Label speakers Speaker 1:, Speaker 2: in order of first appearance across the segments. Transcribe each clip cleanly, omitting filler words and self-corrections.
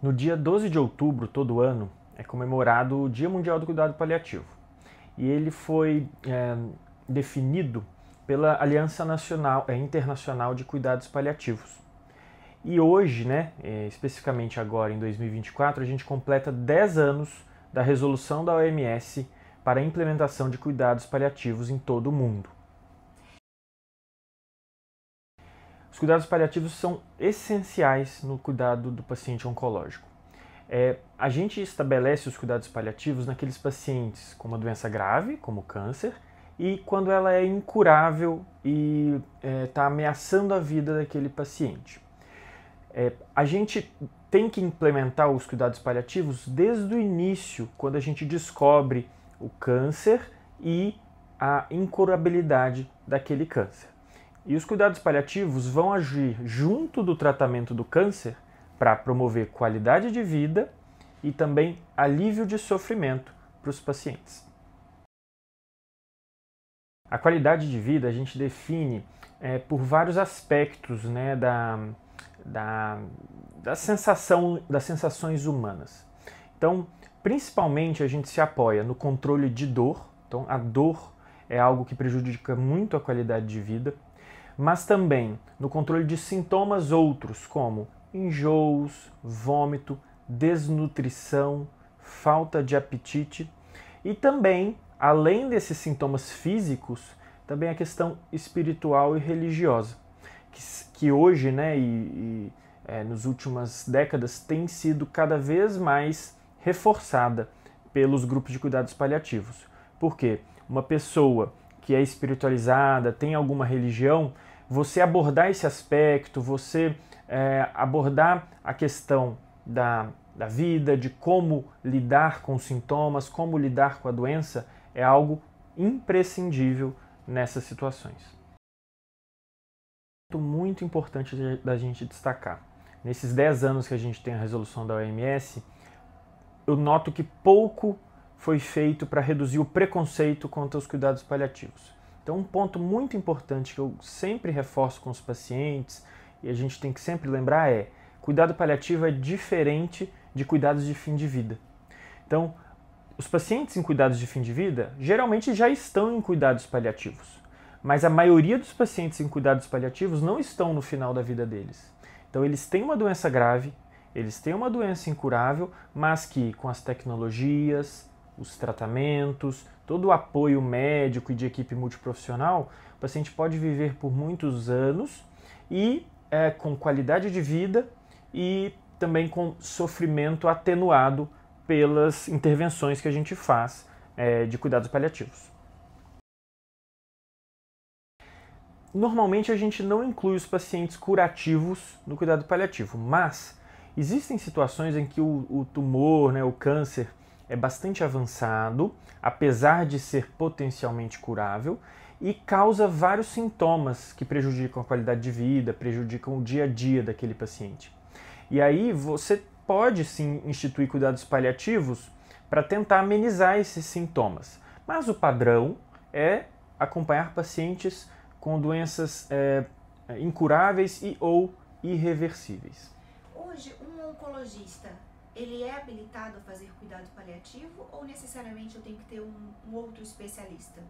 Speaker 1: No dia 12 de outubro, todo ano, é comemorado o Dia Mundial do Cuidado Paliativo. E ele foi definido pela Aliança Internacional de Cuidados Paliativos. E hoje, especificamente agora em 2024, a gente completa 10 anos da resolução da OMS para a implementação de cuidados paliativos em todo o mundo. Os cuidados paliativos são essenciais no cuidado do paciente oncológico. A gente estabelece os cuidados paliativos naqueles pacientes com uma doença grave, como o câncer, e quando ela é incurável e está ameaçando a vida daquele paciente. A gente tem que implementar os cuidados paliativos desde o início, quando a gente descobre o câncer e a incurabilidade daquele câncer. E os cuidados paliativos vão agir junto do tratamento do câncer para promover qualidade de vida e também alívio de sofrimento para os pacientes. A qualidade de vida a gente define por vários aspectos das sensações humanas. Então, principalmente a gente se apoia no controle de dor. Então, a dor é algo que prejudica muito a qualidade de vida, mas também no controle de sintomas outros, como enjoos, vômito, desnutrição, falta de apetite e também, além desses sintomas físicos, também a questão espiritual e religiosa, que hoje, nas últimas décadas, tem sido cada vez mais reforçada pelos grupos de cuidados paliativos. Por quê? Uma pessoa que é espiritualizada, tem alguma religião, você abordar esse aspecto, você abordar a questão da vida, de como lidar com os sintomas, como lidar com a doença, é algo imprescindível nessas situações. Muito importante da gente destacar. Nesses 10 anos que a gente tem a resolução da OMS, eu noto que pouco foi feito para reduzir o preconceito contra os cuidados paliativos. Então, um ponto muito importante que eu sempre reforço com os pacientes, e a gente tem que sempre lembrar cuidado paliativo é diferente de cuidados de fim de vida. Então, os pacientes em cuidados de fim de vida geralmente já estão em cuidados paliativos, mas a maioria dos pacientes em cuidados paliativos não estão no final da vida deles. Então, eles têm uma doença grave, eles têm uma doença incurável, mas que com as tecnologias, os tratamentos, todo o apoio médico e de equipe multiprofissional, o paciente pode viver por muitos anos e com qualidade de vida e também com sofrimento atenuado pelas intervenções que a gente faz de cuidados paliativos. Normalmente a gente não inclui os pacientes curativos no cuidado paliativo, mas existem situações em que o tumor, o câncer, é bastante avançado, apesar de ser potencialmente curável, e causa vários sintomas que prejudicam a qualidade de vida, prejudicam o dia a dia daquele paciente. E aí você pode sim instituir cuidados paliativos para tentar amenizar esses sintomas. Mas o padrão é acompanhar pacientes com doenças incuráveis ou irreversíveis.
Speaker 2: Hoje, um oncologista, ele é habilitado a fazer cuidado paliativo ou necessariamente eu tenho que ter um outro especialista?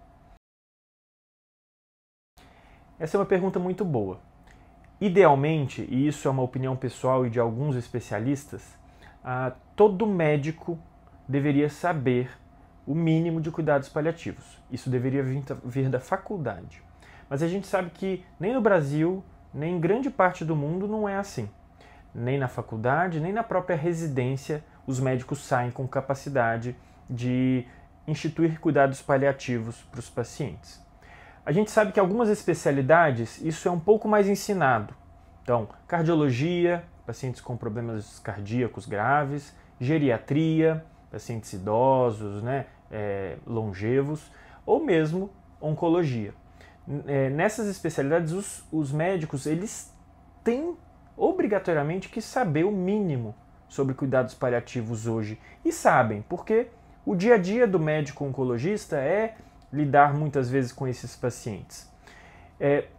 Speaker 1: Essa é uma pergunta muito boa. Idealmente, e isso é uma opinião pessoal e de alguns especialistas, todo médico deveria saber o mínimo de cuidados paliativos. Isso deveria vir da faculdade. Mas a gente sabe que nem no Brasil, nem em grande parte do mundo não é assim. Nem na faculdade, nem na própria residência, os médicos saem com capacidade de instituir cuidados paliativos para os pacientes. A gente sabe que algumas especialidades isso é um pouco mais ensinado. Então, cardiologia, pacientes com problemas cardíacos graves, geriatria, pacientes idosos, longevos, ou mesmo oncologia. Nessas especialidades, os médicos eles têm obrigatoriamente que saber o mínimo sobre cuidados paliativos hoje. E sabem, porque o dia a dia do médico oncologista é lidar muitas vezes com esses pacientes.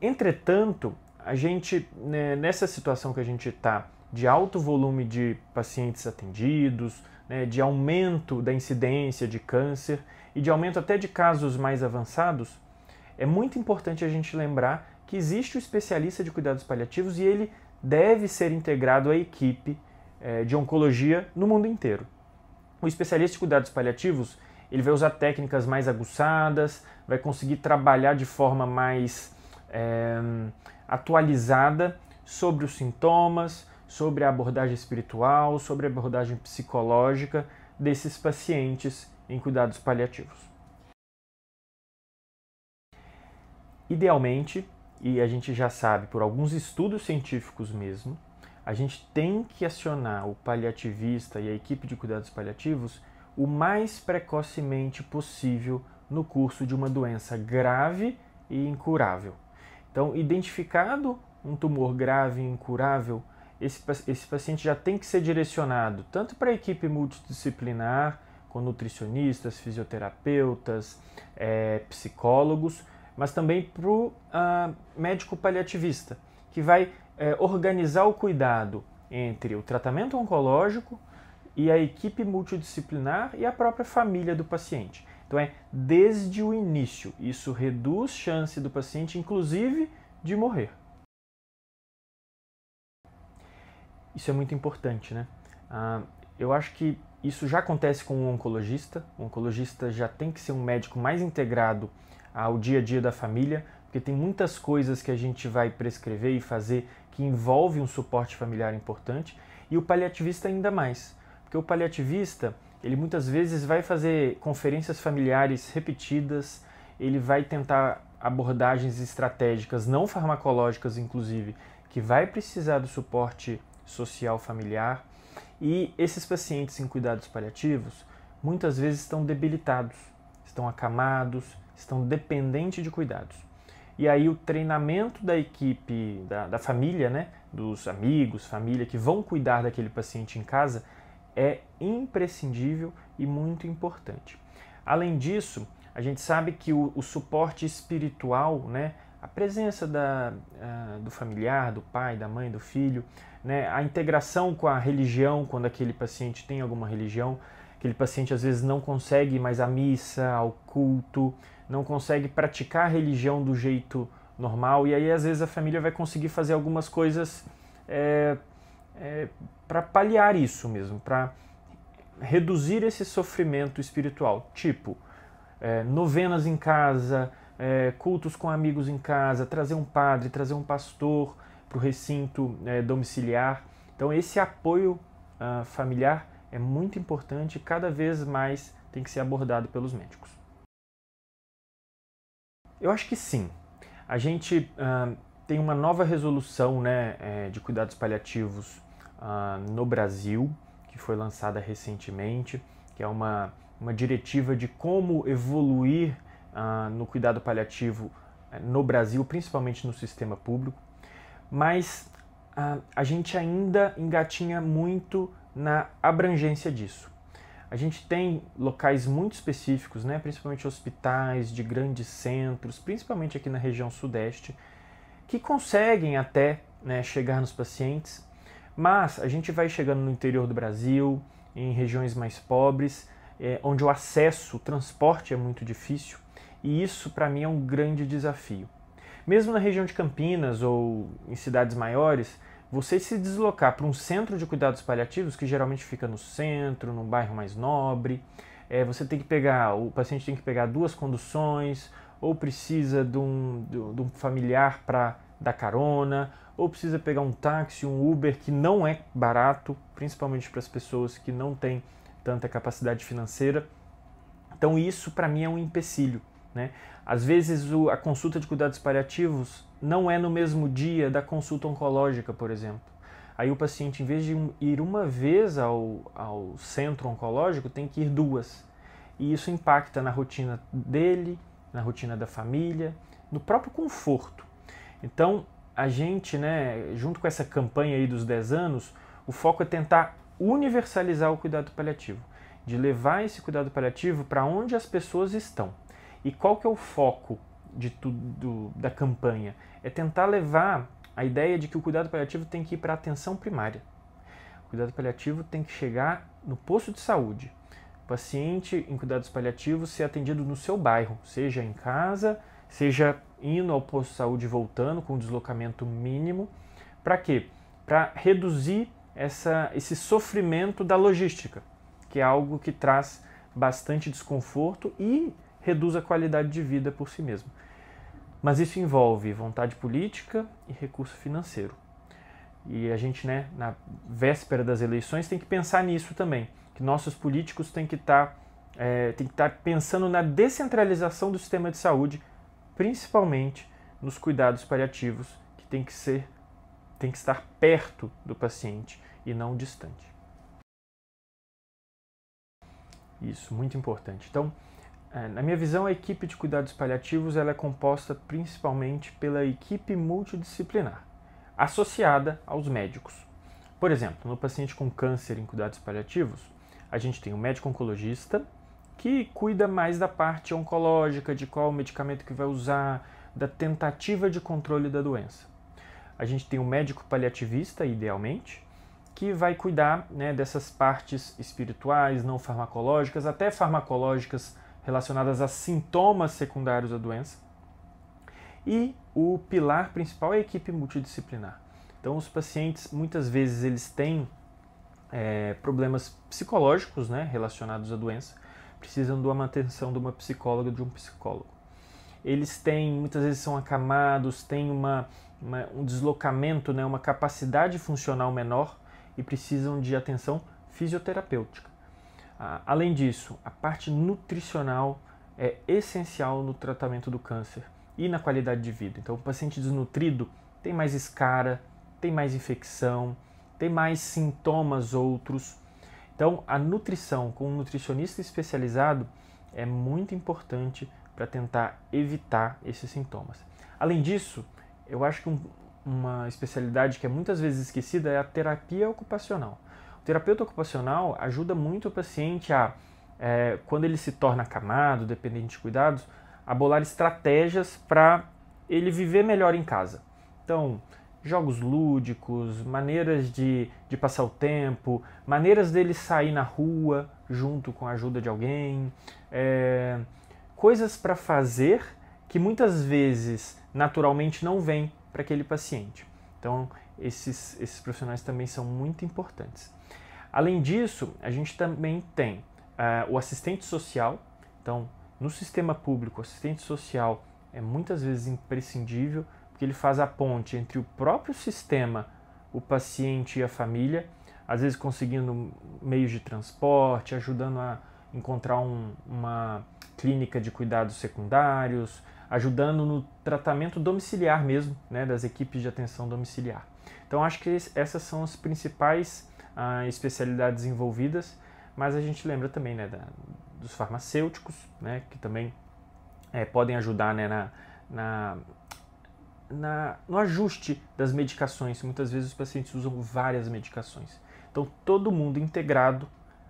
Speaker 1: Entretanto, a gente, né, nessa situação que a gente está, de alto volume de pacientes atendidos, né, de aumento da incidência de câncer e de aumento até de casos mais avançados, é muito importante a gente lembrar que existe o especialista de cuidados paliativos e ele deve ser integrado à equipe de oncologia no mundo inteiro. O especialista de cuidados paliativos, ele vai usar técnicas mais aguçadas, vai conseguir trabalhar de forma mais atualizada sobre os sintomas, sobre a abordagem espiritual, sobre a abordagem psicológica desses pacientes em cuidados paliativos. Idealmente, e a gente já sabe por alguns estudos científicos mesmo, a gente tem que acionar o paliativista e a equipe de cuidados paliativos o mais precocemente possível no curso de uma doença grave e incurável. Então, identificado um tumor grave e incurável, esse paciente já tem que ser direcionado tanto para a equipe multidisciplinar, com nutricionistas, fisioterapeutas, psicólogos, mas também para o médico paliativista, que vai organizar o cuidado entre o tratamento oncológico e a equipe multidisciplinar e a própria família do paciente. Então desde o início. Isso reduz chance do paciente, inclusive, de morrer. Isso é muito importante, né? Eu acho que isso já acontece com o oncologista. O oncologista já tem que ser um médico mais integrado ao dia a dia da família, porque tem muitas coisas que a gente vai prescrever e fazer que envolve um suporte familiar importante, e o paliativista ainda mais, porque o paliativista, ele muitas vezes vai fazer conferências familiares repetidas, ele vai tentar abordagens estratégicas não farmacológicas, inclusive, que vai precisar do suporte social familiar, e esses pacientes em cuidados paliativos muitas vezes estão debilitados, estão acamados, estão dependentes de cuidados. E aí o treinamento da equipe, da família, né, dos amigos, família que vão cuidar daquele paciente em casa é imprescindível e muito importante. Além disso, a gente sabe que o suporte espiritual, né, a presença do familiar, do pai, da mãe, do filho, né, a integração com a religião, quando aquele paciente tem alguma religião, aquele paciente às vezes não consegue ir mais à missa, ao culto, não consegue praticar a religião do jeito normal, e aí às vezes a família vai conseguir fazer algumas coisas para paliar isso mesmo, para reduzir esse sofrimento espiritual, tipo novenas em casa, cultos com amigos em casa, trazer um padre, trazer um pastor para o recinto domiciliar. Então esse apoio familiar é muito importante e cada vez mais tem que ser abordado pelos médicos. Eu acho que sim. A gente tem uma nova resolução, né, de cuidados paliativos no Brasil, que foi lançada recentemente, que é uma diretiva de como evoluir no cuidado paliativo no Brasil, principalmente no sistema público, mas a gente ainda engatinha muito na abrangência disso. A gente tem locais muito específicos, né, principalmente hospitais de grandes centros, principalmente aqui na região sudeste, que conseguem até, né, chegar nos pacientes, mas a gente vai chegando no interior do Brasil, em regiões mais pobres, onde o acesso, o transporte é muito difícil, e isso para mim é um grande desafio. Mesmo na região de Campinas ou em cidades maiores, você se deslocar para um centro de cuidados paliativos, que geralmente fica no centro, num bairro mais nobre, o paciente tem que pegar 2 conduções, ou precisa de um familiar para dar carona, ou precisa pegar um táxi, um Uber, que não é barato, principalmente para as pessoas que não têm tanta capacidade financeira. Então isso para mim é um empecilho, né? Às vezes a consulta de cuidados paliativos não é no mesmo dia da consulta oncológica, por exemplo. Aí o paciente, em vez de ir uma vez ao centro oncológico, tem que ir 2. E isso impacta na rotina dele, na rotina da família, no próprio conforto. Então, a gente, né, junto com essa campanha aí dos 10 anos, o foco é tentar universalizar o cuidado paliativo, de levar esse cuidado paliativo para onde as pessoas estão. E qual que é o foco da campanha? É tentar levar a ideia de que o cuidado paliativo tem que ir para a atenção primária. O cuidado paliativo tem que chegar no posto de saúde. O paciente em cuidados paliativos ser atendido no seu bairro, seja em casa, seja indo ao posto de saúde e voltando com um deslocamento mínimo. Para quê? Para reduzir esse sofrimento da logística, que é algo que traz bastante desconforto e reduz a qualidade de vida por si mesmo. Mas isso envolve vontade política e recurso financeiro. E a gente, na véspera das eleições, tem que pensar nisso também, que nossos políticos têm que estar pensando na descentralização do sistema de saúde, principalmente nos cuidados paliativos, que tem que estar perto do paciente e não distante. Isso, muito importante. Então, na minha visão, a equipe de cuidados paliativos ela é composta principalmente pela equipe multidisciplinar, associada aos médicos. Por exemplo, no paciente com câncer em cuidados paliativos, a gente tem um médico oncologista, que cuida mais da parte oncológica, de qual medicamento que vai usar, da tentativa de controle da doença. A gente tem um médico paliativista, idealmente, que vai cuidar dessas partes espirituais, não farmacológicas, até farmacológicas relacionadas a sintomas secundários da doença. E o pilar principal é a equipe multidisciplinar. Então, os pacientes, muitas vezes, eles têm problemas psicológicos relacionados à doença, precisam de uma atenção de uma psicóloga, de um psicólogo. Eles muitas vezes são acamados, têm um deslocamento, uma capacidade funcional menor e precisam de atenção fisioterapêutica. Além disso, a parte nutricional é essencial no tratamento do câncer e na qualidade de vida. Então, o paciente desnutrido tem mais escara, tem mais infecção, tem mais sintomas outros. Então, a nutrição com um nutricionista especializado é muito importante para tentar evitar esses sintomas. Além disso, eu acho que uma especialidade que é muitas vezes esquecida é a terapia ocupacional. O terapeuta ocupacional ajuda muito o paciente a, quando ele se torna acamado, dependente de cuidados, a bolar estratégias para ele viver melhor em casa. Então, jogos lúdicos, maneiras de passar o tempo, maneiras dele sair na rua junto com a ajuda de alguém, coisas para fazer que muitas vezes naturalmente não vêm para aquele paciente. Então, esses profissionais também são muito importantes. Além disso, a gente também tem o assistente social. Então, no sistema público, o assistente social é muitas vezes imprescindível, porque ele faz a ponte entre o próprio sistema, o paciente e a família, às vezes conseguindo meios de transporte, ajudando a encontrar uma clínica de cuidados secundários, ajudando no tratamento domiciliar mesmo, das equipes de atenção domiciliar. Então, acho que essas são as principais especialidades envolvidas, mas a gente lembra também dos farmacêuticos, que também podem ajudar no ajuste das medicações. Muitas vezes os pacientes usam várias medicações. Então, todo mundo integrado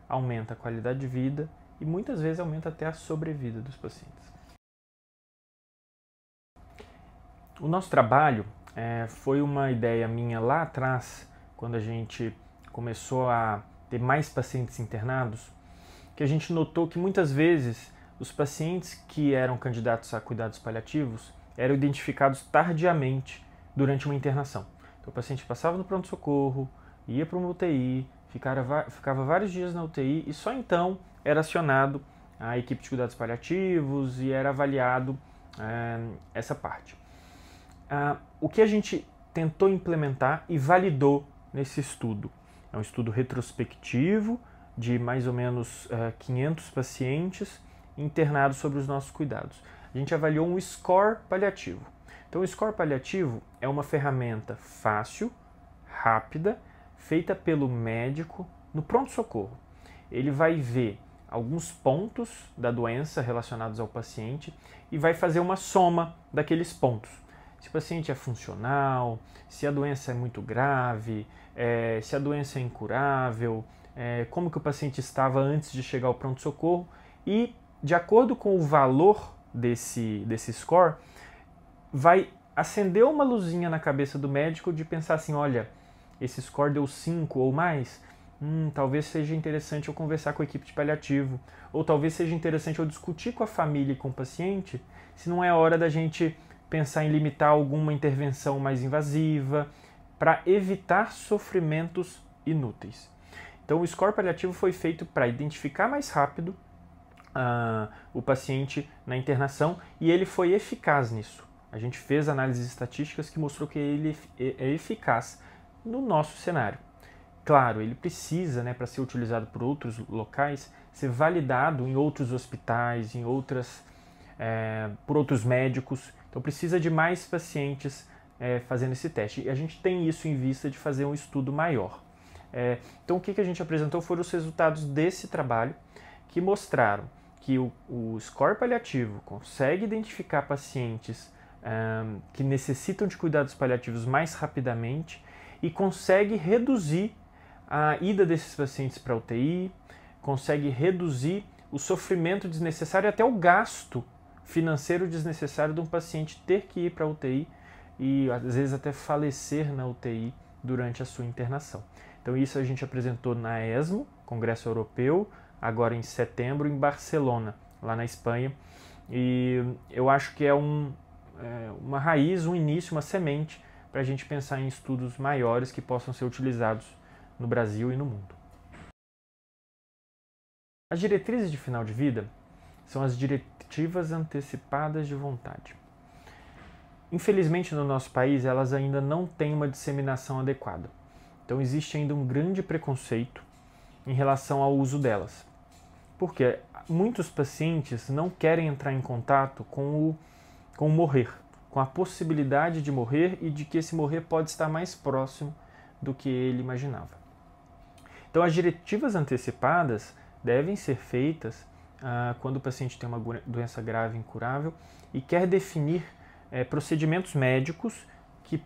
Speaker 1: aumenta a qualidade de vida e muitas vezes aumenta até a sobrevida dos pacientes. O nosso trabalho foi uma ideia minha lá atrás, quando a gente começou a ter mais pacientes internados, que a gente notou que muitas vezes os pacientes que eram candidatos a cuidados paliativos eram identificados tardiamente durante uma internação. Então, o paciente passava no pronto-socorro, ia para uma UTI, ficava vários dias na UTI e só então era acionado a equipe de cuidados paliativos e era avaliado essa parte. O que a gente tentou implementar e validou nesse estudo? É um estudo retrospectivo de mais ou menos 500 pacientes internados sobre os nossos cuidados. A gente avaliou um score paliativo. Então, o score paliativo é uma ferramenta fácil, rápida, feita pelo médico no pronto-socorro. Ele vai ver alguns pontos da doença relacionados ao paciente e vai fazer uma soma daqueles pontos. Se o paciente é funcional, se a doença é muito grave, se a doença é incurável, como que o paciente estava antes de chegar ao pronto-socorro e, de acordo com o valor desse score, vai acendeu uma luzinha na cabeça do médico de pensar assim, olha, esse score deu 5 ou mais, talvez seja interessante eu conversar com a equipe de paliativo, ou talvez seja interessante eu discutir com a família e com o paciente se não é hora da gente pensar em limitar alguma intervenção mais invasiva para evitar sofrimentos inúteis. Então o score paliativo foi feito para identificar mais rápido o paciente na internação e ele foi eficaz nisso. A gente fez análises estatísticas que mostrou que ele é eficaz no nosso cenário. Claro, ele precisa, para ser utilizado por outros locais, ser validado em outros hospitais, por outros médicos. Então precisa de mais pacientes fazendo esse teste. E a gente tem isso em vista de fazer um estudo maior. Então o que a gente apresentou foram os resultados desse trabalho que mostraram que o score paliativo consegue identificar pacientes que necessitam de cuidados paliativos mais rapidamente e consegue reduzir a ida desses pacientes para a UTI, consegue reduzir o sofrimento desnecessário e até o gasto financeiro desnecessário de um paciente ter que ir para a UTI e às vezes até falecer na UTI durante a sua internação. Então isso a gente apresentou na ESMO, Congresso Europeu, agora em setembro em Barcelona, lá na Espanha. E eu acho que é uma raiz, um início, uma semente para a gente pensar em estudos maiores que possam ser utilizados no Brasil e no mundo. As diretrizes de final de vida são as diretivas antecipadas de vontade. Infelizmente, no nosso país, elas ainda não têm uma disseminação adequada. Então, existe ainda um grande preconceito em relação ao uso delas. Porque muitos pacientes não querem entrar em contato com o morrer, com a possibilidade de morrer e de que esse morrer pode estar mais próximo do que ele imaginava. Então, as diretivas antecipadas devem ser feitas quando o paciente tem uma doença grave incurável e quer definir procedimentos médicos que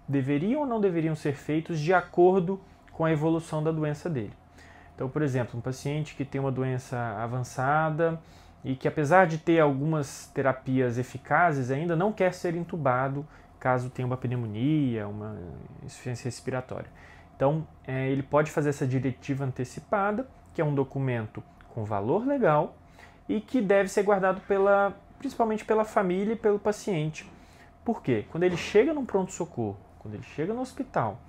Speaker 1: deveriam ou não deveriam ser feitos de acordo com a evolução da doença dele. Então, por exemplo, um paciente que tem uma doença avançada e que, apesar de ter algumas terapias eficazes, ainda não quer ser entubado caso tenha uma pneumonia, uma insuficiência respiratória. Então, ele pode fazer essa diretiva antecipada, que é um documento com valor legal e que deve ser guardado principalmente pela família e pelo paciente. Por quê? Quando ele chega no pronto-socorro, quando ele chega no hospital,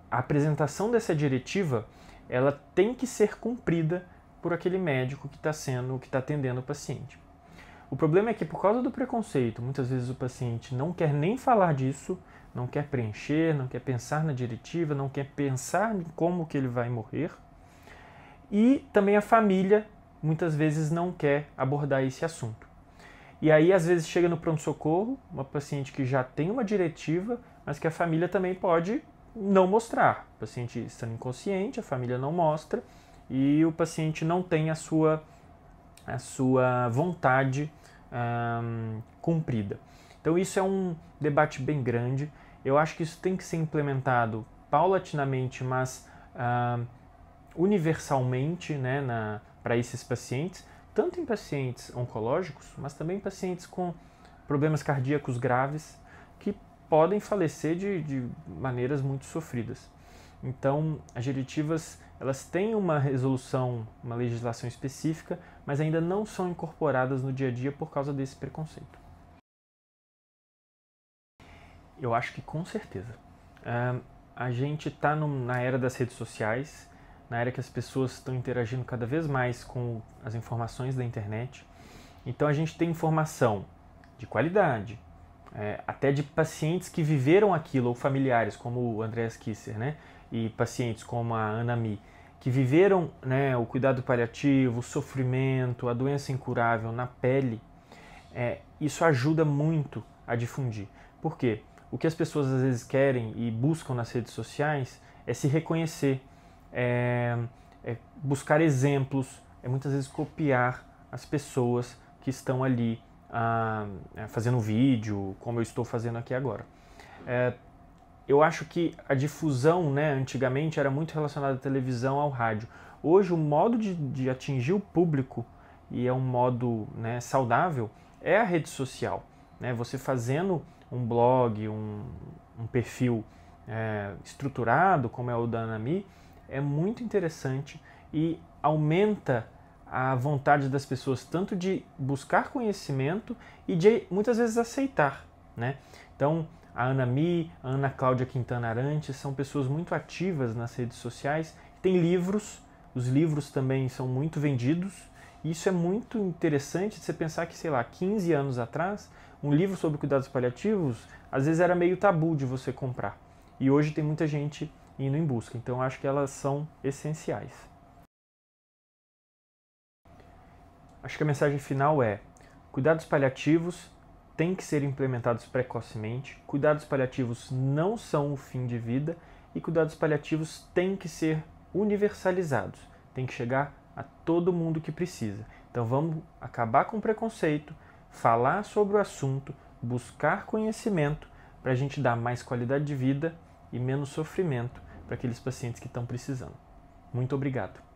Speaker 1: a apresentação dessa diretiva ela tem que ser cumprida por aquele médico que está atendendo o paciente. O problema é que, por causa do preconceito, muitas vezes o paciente não quer nem falar disso, não quer preencher, não quer pensar na diretiva, não quer pensar em como que ele vai morrer. E também a família, muitas vezes, não quer abordar esse assunto. E aí, às vezes, chega no pronto-socorro, uma paciente que já tem uma diretiva, mas que a família também pode não mostrar. O paciente estando inconsciente, a família não mostra e o paciente não tem a sua vontade cumprida. Então isso é um debate bem grande. Eu acho que isso tem que ser implementado paulatinamente, mas universalmente, para esses pacientes, tanto em pacientes oncológicos, mas também em pacientes com problemas cardíacos graves que podem falecer de maneiras muito sofridas. Então, as diretivas elas têm uma resolução, uma legislação específica, mas ainda não são incorporadas no dia a dia por causa desse preconceito. Eu acho que com certeza. A gente está na era das redes sociais, na era que as pessoas estão interagindo cada vez mais com as informações da internet. Então a gente tem informação de qualidade, até de pacientes que viveram aquilo, ou familiares, como o Andreas Kisser, e pacientes como a Ana Mi, que viveram o cuidado paliativo, o sofrimento, a doença incurável na pele. Isso ajuda muito a difundir. Por quê? O que as pessoas às vezes querem e buscam nas redes sociais é se reconhecer, buscar exemplos, muitas vezes copiar as pessoas que estão ali fazendo vídeo, como eu estou fazendo aqui agora. Eu acho que a difusão, antigamente, era muito relacionada à televisão, ao rádio. Hoje, o modo de atingir o público, e é um modo saudável, é a rede social. né? Você fazendo um blog, um perfil estruturado, como é o da Anami, é muito interessante e aumenta a vontade das pessoas tanto de buscar conhecimento e de muitas vezes aceitar, né? Então, a Anami, a Ana Cláudia Quintana Arantes são pessoas muito ativas nas redes sociais, tem livros, os livros também são muito vendidos, e isso é muito interessante de você pensar que, sei lá, 15 anos atrás, um livro sobre cuidados paliativos, às vezes era meio tabu de você comprar, e hoje tem muita gente indo em busca, então eu acho que elas são essenciais. Acho que a mensagem final é: cuidados paliativos têm que ser implementados precocemente, cuidados paliativos não são o fim de vida e cuidados paliativos têm que ser universalizados, tem que chegar a todo mundo que precisa. Então vamos acabar com o preconceito, falar sobre o assunto, buscar conhecimento para a gente dar mais qualidade de vida e menos sofrimento para aqueles pacientes que estão precisando. Muito obrigado.